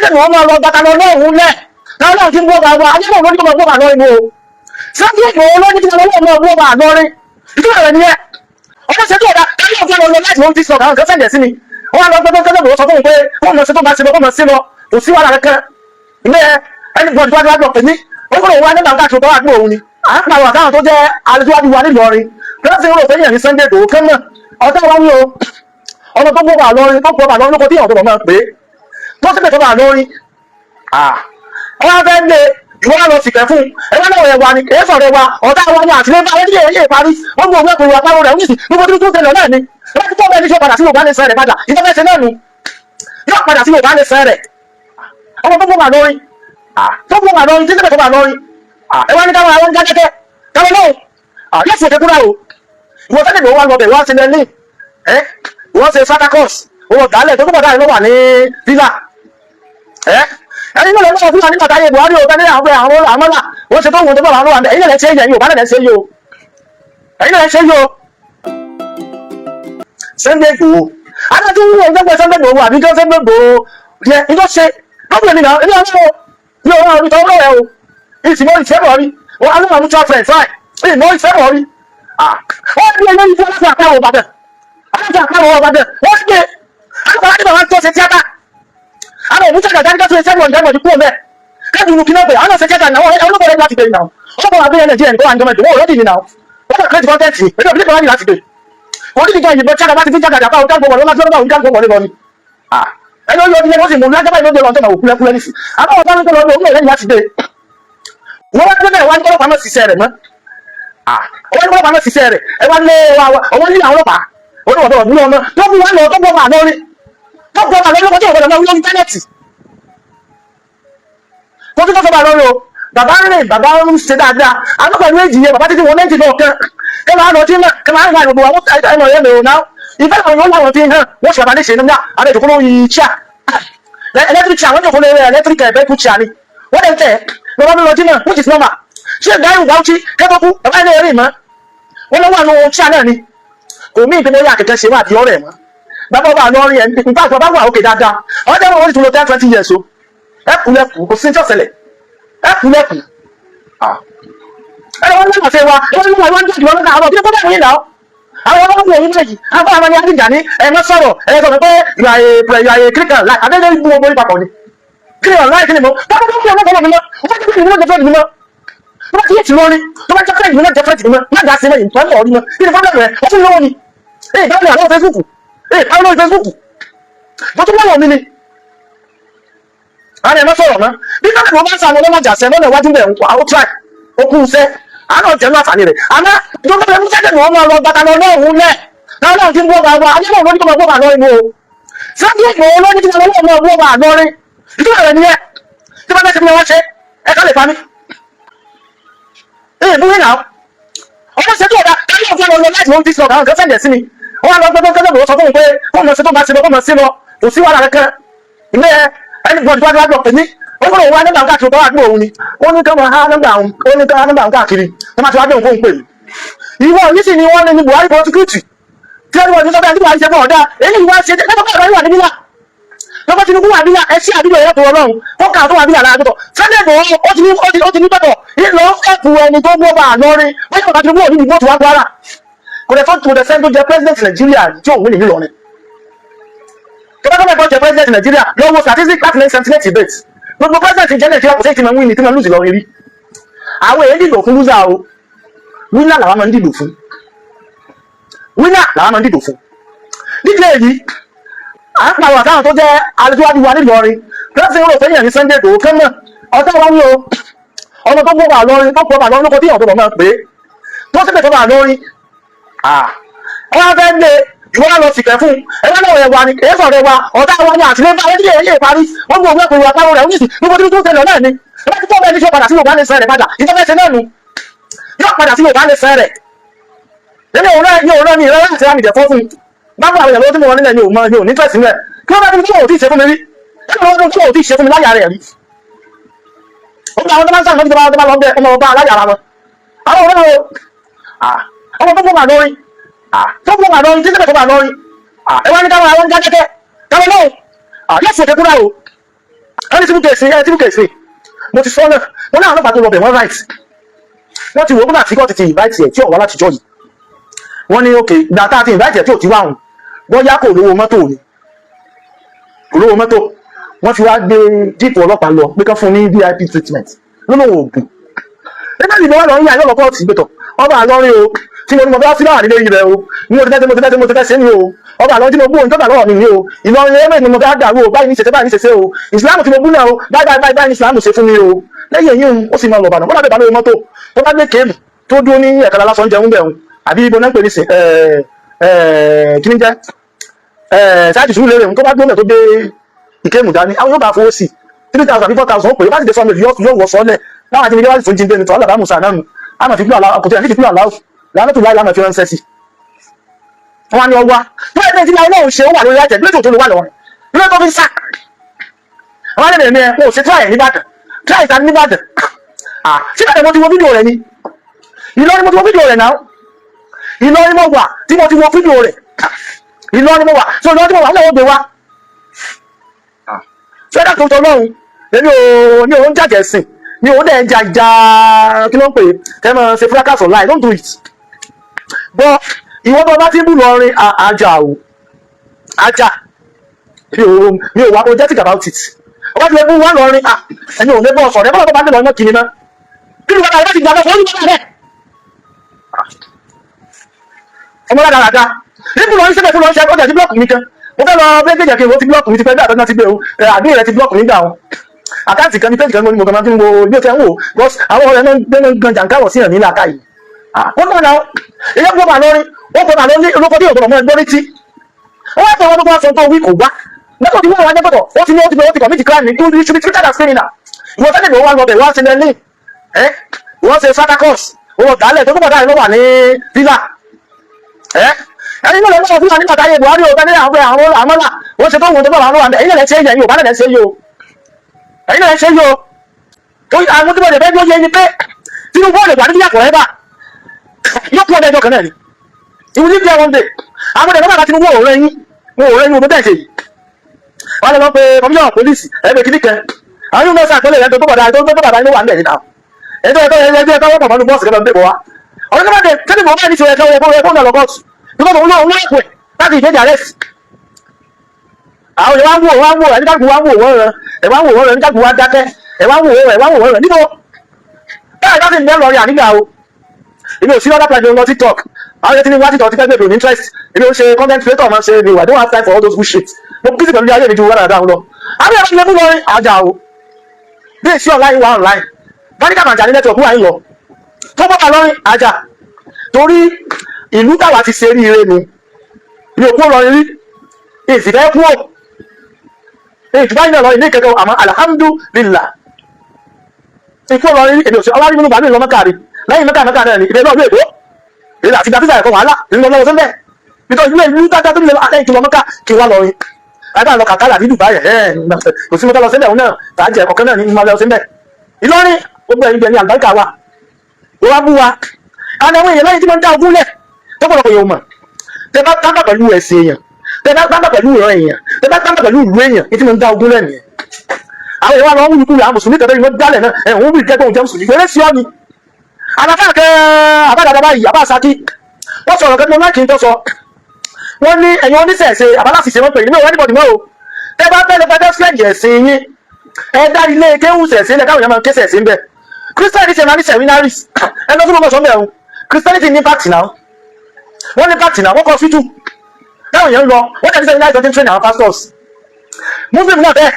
Sunday wọ́n máa lọ Gbàtà Ọlọhun lẹ̀ Ọlọhun tí ń gbọ́ bàbá ajẹ́bọ̀ lórí kọ́mọ gbọ́ bà lọ́rin o Sunday Igboho lórí tí Ọlọhun máa gbọ́ bà lọ́rin ìtura rẹ̀ nìyẹn ọmọ ṣe tó ọ̀dà Ọlọhun fẹ́ lọ láti wọ́n ti sọ àwọn kan sẹ́ndẹ̀ sí ni wọ́n lọ gbọ́dọ̀ gbọ́dọ̀ sọ fún un pé wọ́n mọ̀ sí tó bá ṣe lọ wọ́n mọ̀ sí lọ kò sí wàhálà kankan ilé ẹni gbọ́dọ̀ tó wá pè mí ó kúrò wá nígbà káàkiri tó wà gbọ́ òun ni à ń pàrọ̀ àkáwọn tó jẹ́ alẹ́síwájú wa nílọrin lọ́sí rò fẹ́yìn ní Sunday Igboho kán náà ọ̀tá wa ní o ọmọ tó gbọ́ bà lọ́rin tó gbọ́ bà lọ́rin lóko tí ọ̀tọ̀ máa pè é tó sì pè tó bà lọ́rin wọ́n fẹ́ lé ìwọ́n lọ sìkẹ́ fún ẹgbẹ́ náà ẹ̀wà ni èé sọ̀rọ̀ ẹ̀wà ọ̀tá wa ní àtìlẹ́fà ẹ̀dí èyí parí wọ́n gbọ́ ọgbẹ́ wa pàrọ̀ rẹ̀ ń sì gbogbo tí tó tẹ̀lé náà ni láti tó bẹ́ẹ̀ ní ṣe padà sí Yorùbá nation rẹ̀ padà ìtọ́fẹ́sẹ̀ náà nu yóò padà sí Yorùbá nation rẹ̀ ọmọ tó gbọ́ bà lọ́rin tí sì pè tó bà lọ́rin ẹwà ní káwọn àwọn jákẹ́kẹ́ káwọn náà yóò fi òkè kúrò ìwọ̀n Sunday Igboho wà lọ bẹ̀ wọ́n ti lẹ́lẹ́ wọ́n ṣe satakos owó dálẹ̀ tó gbọ́dọ̀ dáre ló wà ní villa ẹni náà lọ́wọ́ fún wa nígbà táyé Buhari o bẹ́ẹ̀ ní àwọn àmọ́là wọ́n ṣe tó wọ́n tó bọ̀ àwọn àmì ẹ̀yìn náà ṣe é yẹn yóò bá náà ṣe é yóò ẹ̀yìn náà ṣe é yóò Sunday Igboho adájú wọ́n gbẹ́gbẹ́ Sunday Igboho àbí tó Sunday Igboho yẹ ìjọ ṣe lọ́pọ̀ ènìyàn ilé ọmọ ní ọwọ́ orí tó rọ̀ ẹ̀ o ìsìnkú ìfẹ́bọ̀ rí wọ́n á lọ́wọ́ mutual friend fine ìmọ̀ ìfẹ́bọ̀ rí wọ́n bí ẹlẹ́yìn fún aláfẹ́ àpáwọ̀ Ìbàdàn aláfẹ́ àpáwọ̀ Ìbàdàn wọ́n gbé aláfẹ́ àpáwọ̀ tó ṣe tíátà àwọn òmùtẹ́ àdáríkà tó ṣe sẹ́wọ̀n ìjọba ìdíkú ọ̀bẹ kẹ́bùrú kí náà bẹ̀ àwọn ọ̀sẹ̀ tíátà náà olóbọ̀ rẹ̀ láti gbé náà ọ̀pọ̀ àbẹ́yẹ Nàìjíríà nìkan àjọmọ̀ ìdòwò òrọ́dì ní náà wọ́n kàn kírètì kọ́ńtẹ́ǹtì èdè òbílẹ̀ kan láti gbé wọ́n ní kíkọ́ ìyìnbọn tíátà bá ti fi jágàdà àpá òjá gbọmọ̀ lọ́lá tí wọ́n bá òjá gbọmọ̀ lé lọ ni ẹni ó yọ ọdún yẹn wọ́n sì mú lájọ́bà ìlú ọjọ́ náà òkúlẹ́kúlẹ́ nísì àwọn ọ̀tá ń tọ́lọ́ ọdún lẹ́yìn láti gbé wọ́n wá gbé wá ní ọlọ́pàá náà ṣiṣẹ́ rẹ̀ mọ́ ọwọ́ ní ọlọ́pàá náà ṣiṣẹ́ rẹ̀ ẹ wá lé ọwọ́ ní àwọn ọlọ́pàá oníwọ̀dọ̀ ọ̀dún ọmọ tó bí wá lọ tó gbọ́ wà lórí lọ́kọ́ tí ọ̀gbọ̀dọ̀ náà wí lórí íńtánẹ́ẹ̀tì tó tún tọ́sọ́ bá lórí o bàbá rìn bàbá ń ṣe dáadáa àwọn pẹ̀lú èjì yẹn bàbá títí wọn méjì náà kan kẹ máa lọ tí náà kẹ máa ń ra gbogbo àwọn ẹmọ yẹn lò náà ìfẹ́ àwọn yóò láwọn fi hàn wọ́n ṣe bàbá ní ṣe ní àwọn ìjòkó lórí chair electric chair wọ́n jòkó lórí electric ẹ̀bẹ́kú chair ni wọ́n lè tẹ̀ lọ́wọ́ mi lọ tí náà which is normal ṣé ìdáhùn Bauchi kẹ́kọ̀ọ́kú bàbá ilé rí mọ́ wọ́n lọ́wọ́ àwọn chair náà ni kò mí ìpínlẹ̀ orí àkẹ́kẹ́ ṣe wà bí ọ̀rẹ́ mọ́ bàbá ọba àlọ́ rí ẹ̀ nípa àgbà bá wà òkè dáadáa ọjọ́ wọn wọ́n ti tún lọ 10-20 years o ẹkùnlẹ̀kùn kò sí ní ọ̀sẹ̀lẹ̀ ẹkùnlẹ̀kùn ẹni wọ́n lọ́wọ́ fẹ́ wa wọ́n ní wọ́n jẹ́ ìwọ́n náà àwọn ọ̀bí fọ́dọ̀ yìí náà àwọn ọmọ òyìn méjì àwọn ọmọ ní adìjà ní ẹ̀mọ́ sọ̀rọ̀ ẹ̀yẹ sọ̀rọ̀ pé ìwàyè kíríkà láì adéjọ́ ìgbó orí papọ̀ ni kíríkà láì kí ni mo bá bá bí ọmọ ọmọ mi mọ́ ó bá jẹ́ pé ìmúlẹ̀ jẹ́fẹ́ ìgbìmọ̀ tó bá ti yé ti lórí tó bá jẹ́ pé ìmúlẹ̀ jẹ́fẹ́ ìgbìmọ̀ má dá sí lẹ́yìn tó ń bọ̀ rí mọ́ kí ni fọ́dọ̀ rẹ̀ ó tún lọ́wọ́ ni ìbáwọ̀ àwọn Facebook àwọn lórí Facebook mo tún lọ́wọ́ mi ni àwọn ẹ̀mọ́ sọ̀rọ̀ mọ́ bí káàkiri wọ́n bá ń sàwọn ọlọ́mọjà sẹ́ lọ́nà iwájú bẹ̀rù àwọn tíráì okùn iṣẹ́ àánà jẹ́ láǹfààní rẹ̀ àmọ́ ìjọba ẹ̀mú Sunday wọ́n máa lọ Gbàtà Ọlọhun lẹ̀ Ọlọhun tí ń gbọ́ bàbá ajẹ́bọ̀ lórí kọ́mọ gbọ́ bà lọ́rin o Sunday Igboho lórí tí Ọlọhun máa gbọ́ bà lọ́rin ìtura rẹ̀ nìyẹn tí wọ́n fẹ́ ṣe bí wọ́n ṣe ẹ̀ka lè pa mí ìbúrí náà ọmọ ṣe tó ọ̀dà Ọlọhun fẹ́ lọ láti wọ́n ti sọ àwọn kan sẹ́ndẹ̀ sí ni wọ́n lọ gbọ́dọ̀ sọ fún un pé wọ́n mọ̀ sí tó bá ṣe lọ wọ́n mọ̀ sí lọ kò sí wàhálà kankan ilé ẹni gbọ́dọ̀ tó wá pè mí ó kúrò wá nígbà káàkiri tó wà gbọ́ òun ni ó ní kọ́mọ ha nígbà òun ó ní kọ́mọ nígbà káàkiri tó máa ti wá gbé òun fóun pè mí ìwọ yìí sì ni wọ́n ní Buhari prosecute tí wọ́n ní sọ́kẹ́ tí Buhari ṣe fún ọ̀dà èyí wá ṣe lọ́kọ́ wà ní bílà lọ́kọ́ Tinubu wà bílà ẹṣí àdúgbò ẹ̀yọ́ tó Ọlọ́run ó kà tó wà bílà lára tó Sunday Igboho ó ti ní pẹ̀tọ̀ ìlọ ẹ̀kú ẹni tó gbọ́ bà lọ́rin wọ́n yóò bá Tinubu ò ní ìbò tó wá Kwara kò lè fọ́n tó lè sẹ́ńtò jẹ president Nàìjíríà tí òun ní Ìlọrin tó bá tó jẹ president Nàìjíríà lọ́wọ́ statistics láti lẹ́yìn sentinel debate gbogbo president jẹ́ Nàìjíríà kò sí ti máa ń wí ní tí máa ń lùsì lọ rí àwọn èyí dìbò fún lúzà o wínà làwọn máa ń dìbò fún wínà làwọn máa ń dìbò fún dídé èyí à ń pàrọ̀ àtàwọn tó jẹ́ alẹ́síwájú wa nílọrin lọ́sẹ̀ rò fẹ́yìn ní Sunday Igboho kán náà ọ̀tá wa ní o ọmọ tó gbọ́ bà lọ́rin tó gbọ́ bà lọ́rin lóko tí ìyàn tó bọ̀ máa pè é tó sì pèsè bà lọ́rin wọ́n fẹ́ lé ìwọ́n lọ sìkẹ́ fún ẹgbẹ́ náà ẹ̀wà ni èyí sọ̀rọ̀ ẹ̀wà ọ̀tá wa ní àtìlẹ́gbà ẹ̀dí èyí ìparí wọ́n gbọ́ ọgbẹ́ pẹ̀lú àpárò rẹ̀ oníṣì gbogbo tí tó tẹ̀lẹ̀ náà ni ẹgbẹ́ tí tó bẹ́ẹ̀ ní ṣe padà sí Yorùbá nation rẹ̀ padà ìtọ́fẹ́sẹ̀ náà nu yóò padà sí Yorùbá nation rẹ̀ nínú yóò rán mi ìrẹ́ láti rámi jẹ̀fọ́ fún bábà àwọn ìyàwó tí mo wọ́n nílẹ̀ yóò mọ yóò ní fẹ̀sí rẹ̀ kí wọ́n bá tí ó ti ṣe fún mi rí kí wọ́n tí ó ti ṣe fún mi láyà rẹ̀ rí ó gba àwọn tó máa ń sáà lọ́dún tó bá lọ bẹ ọmọ ọba aláyà ara wọn àwọn ọmọ tó gbọ́ bà lórí tó gbọ́ bà lórí tí tó bà lórí ẹwà ní káwọn àwọn jákẹ́kẹ́ káwọn náà yóò fi òkè kúrò ẹni tí mo kèsì mo ti sọ náà wọn náà ọlọ́pàá tó lọ bẹ̀ wọ́n right wọ́n ti wò ó nígbà tí kò ti invite ẹ̀ tí ò wá láti jọ yìí wọ́n ní ok ìgbà tá a ti invite ẹ̀ tí ò ti wá hùn bóyá kò lówó mọ́tò ni kò lówó mọ́tò wọ́n fi wá gbé jíìpù ọlọ́pàá lọ pé kán fún ní VIP treatment lónà òògùn nígbà tí ìgbà wà lọ ń yá ayọ́ lọ́pọ̀ ọ̀tí gbẹ̀tọ̀ ọba àlọ́rin o tí mo ní mo bá sí láwà nílé ilẹ̀ o ní mo ti fẹ́ ṣe ni o ọba àlọ́rin tí mo bú ohun tó gbà lọ́wọ́ mi ni o Ìlọrin ẹ̀mẹ́ ni mo fẹ́ dàrú o báyìí ní ṣẹṣẹ o ìsìlámù tí mo bú náà o báyìí ní ìsìlámù ṣe fún mi o lẹ́yìn èyí ó sì máa lọ bàdàn bọ́lá bẹ̀bà lórí mọ́tò tó bá gbé kéèmù tó dúró ní ẹ̀ka lásán jẹun bẹ̀rù àbí ibo náà ń pè ní kí ni jẹ́ ṣáàjì sùúrù lérè tó bá gbé tó gbé ìkéèmù dání àwọn yóò bá fowó sí 3,000 àbí 4,000 ó pè é bá ti dé sọ́ọ̀lẹ̀ yóò wọ̀ sọ́ọ̀lẹ̀ láwọn àti nígbà tó ń jí gbé ní tọ́ ọ̀làbá musa náà nù á máa fi gbúlọ̀ àkótí àti ìfúlọ̀ àláwù lánàá tó láì láwọn fi ránṣẹ́ sí wọn ni ọwá tó ẹgbẹ́ tí láì náà ṣe ó wà lórí àjẹ́ lóòótọ́ tó ló wà lọ́wọ́ ilé tó fi ń sá àwọn ẹlẹ́mìí ẹ̀mí ẹ̀ kò ṣe tíráì níbàdàn tíráì ta níbàdàn ṣé bẹ́ẹ̀ mo ti wo fídíò rẹ̀ ni Ìlọrin mo ti wo fídíò rẹ̀ náà Ìlọrin mo wà tí mo ti wo fídíò rẹ̀ Ìlọrin mo wà tí Ìlọrin mo wà nílẹ̀ ó gbé wá ṣẹ́dá tó tọ́ lọ́run èmi ò ń jàjẹ̀ sìn mi ò dẹ̀ ń jà kí ló ń pè é kẹ́ mọ́ ṣe fracas online don't do it but ìwọ́n tó bá ti ń bù lọ́rin ajá o ajá mi ò wá apologetic about it ọba ti lè bú wá lọ́rin ẹni ò lè bọ́ ọ̀sọ̀ rẹ bọ́lá tó bá ń lọ iná kìíní náà kí ló bá ti gbà lọ́sọ̀ ó ní bọ́lá rẹ̀ ọmọ ládàradà níbi lọ́rin ṣẹ́fẹ̀ fún lọ́rin ṣẹ́ ọjà ti blọ́ọ̀kì mi kan mo fẹ́ lọ bẹ́ẹ̀ gbèjẹ̀ kí n wo ti blọ́ọ̀kì mi ti fẹ́ bí àtọ́jú náà ti gbé o àbí rẹ ti blọ́ọ̀kì mi gbà wọn àkáǹtì kan ní pẹ́ẹ́jì kan ní mo kàn máa fi ń wo bí ó ti ń wò because àwọn ọ̀rẹ́ náà gbé gan jàǹkáwọ̀ sí ẹ̀mí làákà yìí wọ́n náà náà èyí gbọ́dọ̀ àlọ́rin ó gbọ́dọ̀ àlọ́rin olóko tí ògbọ́dọ̀ mọ́ ẹgbẹ́ létí ó wá tọwọ́ tó bá sọ tó wí kò wá lọ́kọ̀ tí wọ́n wá jẹ́gbọ́dọ̀ ó ti ní ó ti commit crime ní you should be treated as criminal ìwọ tẹ́lẹ̀ ló wá lọ bẹ̀ wá sí lẹ́lẹ́ wọ́n ṣe satakos owó dálẹ̀ tó gbọ́dọ̀ ló wà ní villa ẹni náà lọ́wọ́ fún wa nípa táyé Buhari ò tẹ́lẹ̀ àwọn àmọ́là wọ́n ṣe tó wọ́n tó bọ̀ àwọn àndẹ̀ ẹ̀yìn lẹ́ ṣe é yẹn yóò bá lẹ́ ṣe yóò ẹ̀yìn lẹ́ ṣe yóò àwọn tó bọ̀ lè fẹ́ bí ó yẹ ni pé Tinubu lè wà ní yàtọ̀ ẹ̀ bá yóò kú ọdẹ ẹjọ́ kan náà ni ìwú ní bí ẹwọn dé àwọn ọdẹ lọ́wọ́ Tinubu ò rẹ́yìn omi bẹ́ẹ̀ ṣe yìí wọ́n lè lọ pé kọmíṣọ́nà pólísì ẹgbẹ́ kìíní kan àwọn yóò mẹ́sàn àtọ́lẹ̀ rẹ̀ tó bọ̀dá inú wà nílẹ̀ nínú ẹjọ́ wọ́pọ̀ mọ́nú bọ́ọ̀sì kẹfẹ́ bẹ́ẹ̀ wá ọ̀rọ̀ tó bá dé tẹ́lẹ̀ mọ́ bá ní ṣe ẹ̀kọ́ náà lọ́gọ́tù nígbà tó ń lọ ọ̀pẹ̀ láti ìgbéjà rẹ̀ àwọn ìwà ń wò ẹni káàkiri wá ń wò wọ́n rẹ̀ ẹni káàkiri wá dákẹ́ ẹ̀wà ń wò wọ́n rẹ̀ níbo báyìí láti ìgbẹ́ lọ rí ànígbà o èmi ò sí lọ́dọ̀ pẹ̀lú lọ TikTok àwọn yẹn ti ní wá TikTok ti fẹ́ gbèbè ní interest èmi ò ṣe content creator máa ń ṣe mi I don't have time for all those bullshit mo busy pẹ̀lú ayé mi ju wọ́n dáadáa lọ àwọn yẹn ti lè mú lọrin àjà o bí èsì online wà online vanica manja ní network wà ń lọ tó bọ́ta lọrin àjà torí ìlú táwa ti ṣe rí ire ni mi ò kú lọrin rí ìsìfẹ́ kú ò ìtùbá yìí náà lọrin ní ìkẹ́kọ̀ọ́ àmọ́ alhamdulillah ìkú lọrin rí èmi ò sí ọlá rí nínú bàálù ìlọ mọ́kàrí lẹ́yìn mẹ́kà náà ni ìdè náà ló èkó ìdè àti ìdàfíìsà ẹ̀kọ́ wàhálà ìlú lọ́wọ́ sọ́mbẹ́ nítorí ilé ìlú dáadáa tó nílẹ̀ alẹ́ ìkìlọ̀ mọ́kà kí wá lọrin àgbà lọ kàkàlà ní Dubai kò sí mọ́tà lọ síbẹ̀ òun náà tàájẹ̀ ẹ̀kọ́ kan náà ní ìmọ̀ lọ síbẹ̀ Ìlọrin gbogbo ẹ̀yìn jẹ́ ní àlùbáríkà wa ó wá bú wa àwọn ẹ̀wọ̀n èèyàn lẹ́yìn tí wọ́n ń dá ogún lẹ̀ tọ́pọ̀lọpọ̀ yóò mọ̀ tẹ bá tábà pẹ̀lú ẹ̀sìn èèyàn tẹ bá tábà pẹ̀lú ìran èèyàn tẹ bá tábà pẹ̀lú ìlú èèyàn ní tí wọ́n ń dá ogún lẹ̀ nìyẹn àwọn èèyàn wọn wúlú kúrò àwọn mùsùlùmí kẹfẹ́ ìwọ́n dálẹ̀ náà ẹ̀wọ̀n wúlú kẹ́kọ̀ọ́ jẹ́ mùsùlùmí fẹ́rẹ́ sí ọ́ ni aláfáàkẹ́ àbádàdàbà yìí àbáṣákí wọ́n sọ̀rọ̀ kẹ́kọ̀ọ́ láti ń tọ́ sọ wọ́n ní ẹ̀yin oníṣẹ̀ṣe àbálàṣìṣe wọ́n pè ní mẹ́wàá níbọ̀dì mọ́ o tẹ bá fẹ́ lọ pẹ́tẹ́ fúlẹ̀jì ẹ̀sìn yín ẹ dá ilé kéwù ṣẹ̀ṣẹ̀ lẹ̀ káwọn èèyàn máa ń ké ṣẹ̀ṣẹ̀ ń bẹ̀ Christianity ṣe máa ní seminaries ẹ lọ fún ọmọ ẹ̀hún Christianity ní impact náà wọ́n ní impact náà wọ́n kọ́ fítù táwọn èèyàn ń lọ wọ́n tẹ̀lé seminaries tó ti ń train àwọn pastors Muslim náà bẹ́ẹ̀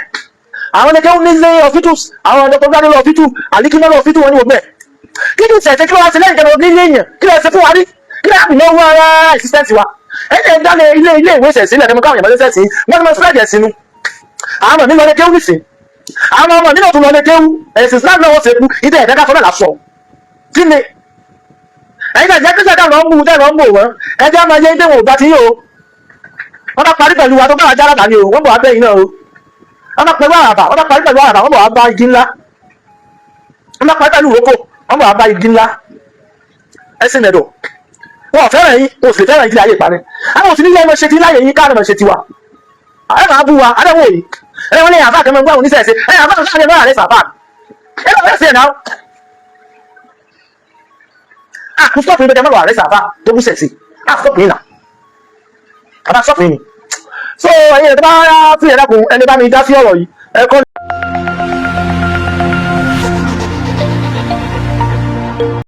àwọn ẹni kéwù nílé hospitals àwọn ọ̀dọ́ tó gbá nílé hospital àlíkínà lọ hospital wọn ní gbogbo ẹ̀ kí ni ìṣẹ̀ṣẹ̀ kí ló wá sí lẹ́yìn kẹ́lọ́ nílé èèyàn kí ló ṣe fún wa rí kí ló yàgò lọ́wọ́ ara existence wa ẹ̀jẹ̀ ń dálé ilé ìwé ìṣẹ̀ṣẹ̀ ilẹ̀ ẹ̀mọ́ káwọn èèyàn bá ṣẹ̀ṣẹ̀ wọ́n ti máa spread ẹ̀sìn nu àwọn ọmọ mi lọ lé kéwù nìsín àwọn ọmọ mi náà tún lọ lé kéwù ẹ̀sìn Islam náà wọ́n ṣe kú ìdẹ ẹ̀dẹ́ká sọ́dọ̀ làṣọ kí ni ẹ̀yin náà jẹ́ kírísítà lọ́ mú tẹ́ lọ́ mú wọn ẹjẹ́ máa yẹ ìdẹ́wọ̀n ògbà tí yóò wọ́n bá parí pẹ̀lú wa tó bá wà jára tàbí o wọ́n bọ̀ wá bẹ́yìn náà o wọ́n bá parí pẹ̀lú àràbà wọ́n bọ̀ wá bá igi ńlá wọ́n bá parí pẹ̀lú ìrókò wọ́n bọ̀ wá bá igi ńlá ẹ̀sìn ẹ̀dọ̀ wọn ò fẹ́ràn yín o sì fẹ́ràn ìdílé ayé ìparí àwọn òsì nílé ẹmọ ṣe ti láyé yín káàdì mọ̀ ṣe ti wa ẹ máa bú wa adẹ́wọ̀ yìí ẹ wọ́n ní àfáà kan máa ń gbọ́ àwọn oníṣẹ̀ṣe ẹ àfáà sáà ní ẹ̀rọ àrẹ sàfáà ẹ lọ́wọ́ sí ẹ̀ náà kò stop yín bẹ́ẹ̀ mẹ́wàá àrẹ sàfáà tó bú sẹ̀sì stop yín náà àbá stop yín ni so ẹ̀yin ẹ̀ tó bá fi ẹ̀dá kun ẹni bá mi dá sí ọ̀rọ̀ yìí ẹ kọ́